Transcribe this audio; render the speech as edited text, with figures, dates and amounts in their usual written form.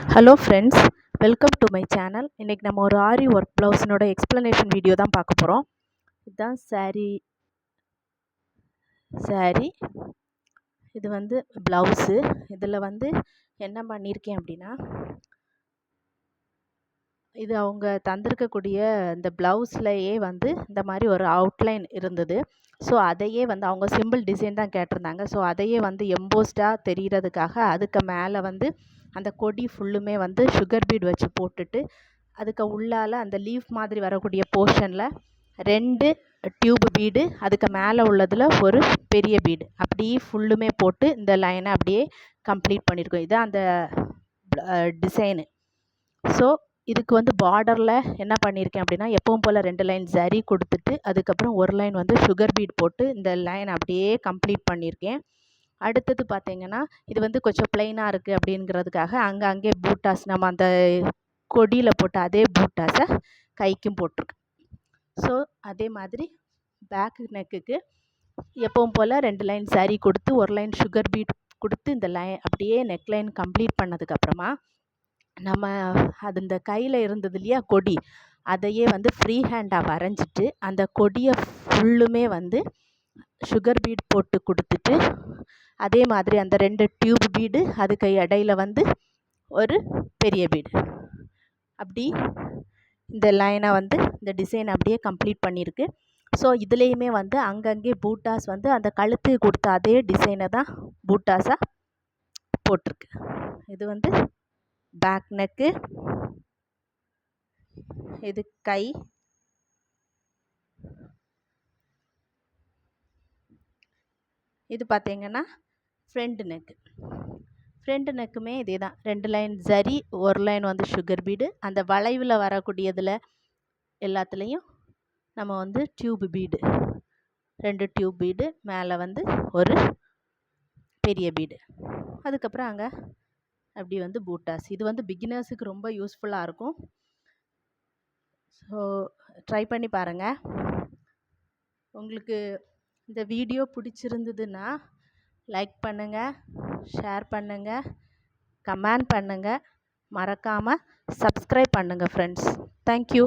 Hello friends, welcome to my channel. இன்றைக்கி நம்ம ஒரு ஆரி ஒர்க் ப்ளவுஸினோட எக்ஸ்ப்ளனேஷன் வீடியோ தான் பார்க்க போகிறோம். இதுதான் saree. இது வந்து ப்ளவுஸு. இதில் வந்து என்ன பண்ணியிருக்கேன் அப்படின்னா, இது அவங்க தந்திருக்கக்கூடிய இந்த ப்ளவுஸ்லையே வந்து இந்த மாதிரி ஒரு அவுட்லைன் இருந்தது. ஸோ அதையே வந்து அவங்க சிம்பிள் டிசைன் தான் கேட்டிருந்தாங்க. ஸோ அதையே வந்து எம்போஸ்டாக தெரிகிறதுக்காக அதுக்கு மேலே வந்து அந்த கொடி ஃபுல்லுமே வந்து சுகர் பீட் வச்சு போட்டுட்டு, அதுக்கு உள்ளால் அந்த லீஃப் மாதிரி வரக்கூடிய போர்ஷனில் 2 டியூப் பீடு, அதுக்கு மேலே உள்ளதில் ஒரு பெரிய பீடு, அப்படியே ஃபுல்லுமே போட்டு இந்த லைனை அப்படியே கம்ப்ளீட் பண்ணியிருக்கோம். இதுதான் அந்த டிசைனு. ஸோ இதுக்கு வந்து பார்டரில் என்ன பண்ணியிருக்கேன் அப்படின்னா, எப்பவும் போல் 2 லைன் ஜரி கொடுத்துட்டு அதுக்கப்புறம் ஒரு லைன் வந்து சுகர் பீட் போட்டு இந்த லைன் அப்படியே கம்ப்ளீட் பண்ணியிருக்கேன். அடுத்தது பார்த்தீங்கன்னா, இது வந்து கொஞ்சம் ப்ளைனாக இருக்குது அப்படிங்கிறதுக்காக அங்கே பூட்டாஸ் நம்ம அந்த கொடியில் போட்ட அதே பூட்டாஸை கைக்கும் போட்டிருக்கு. ஸோ அதே மாதிரி பேக் நெக்குக்கு எப்பவும் போல் 2 லைன் saree கொடுத்து ஒரு லைன் சுகர் பீட் கொடுத்து இந்த லைன் அப்படியே நெக் லைன் கம்ப்ளீட் பண்ணதுக்கப்புறமா நம்ம அது இந்த கையில் இருந்தது இல்லையா கொடி, அதையே வந்து ஃப்ரீ ஹேண்டாக வரைஞ்சிட்டு அந்த கொடியை ஃபுல்லுமே வந்து சுகர் பீட் போட்டு கொடுத்துட்டு, அதே மாதிரி அந்த 2 டியூப் பீடு, அதுக்கு இடையில வந்து ஒரு பெரிய பீடு, அப்படி இந்த லைனை வந்து இந்த டிசைன் அப்படியே கம்ப்ளீட் பண்ணியிருக்கு. ஸோ இதுலேயுமே வந்து அங்கங்கே பூட்டாஸ் வந்து அந்த கழுத்து கொடுத்த அதே டிசைனை தான் பூட்டாஸாக போட்டிருக்கு. இது வந்து பேக் நெக்கு, இது கை, இது பார்த்தீங்கன்னா ஃப்ரண்ட் நெக்கு. ஃப்ரண்ட் நெக்குமே இதே தான், 2 லைன் ஜரி, ஒரு லைன் வந்து சுகர் பீடு, அந்த வளைவில் வரக்கூடியதில் எல்லாத்துலேயும் நம்ம வந்து டியூப் பீடு, 2 டியூப் பீடு, மேலே வந்து ஒரு பெரிய பீடு, அதுக்கப்புறம் அங்கே அப்படி வந்து பூட்டாஸ். இது வந்து பிகினர்ஸுக்கு ரொம்ப யூஸ்ஃபுல்லாக இருக்கும். ஸோ ட்ரை பண்ணி பாருங்கள். உங்களுக்கு இந்த வீடியோ பிடிச்சிருந்ததுன்னா லைக் பண்ணுங்கள், ஷேர் பண்ணுங்கள், கமெண்ட் பண்ணுங்கள், மறக்காமல் சப்ஸ்கிரைப் பண்ணுங்கள் ஃப்ரெண்ட்ஸ். தேங்க்யூ.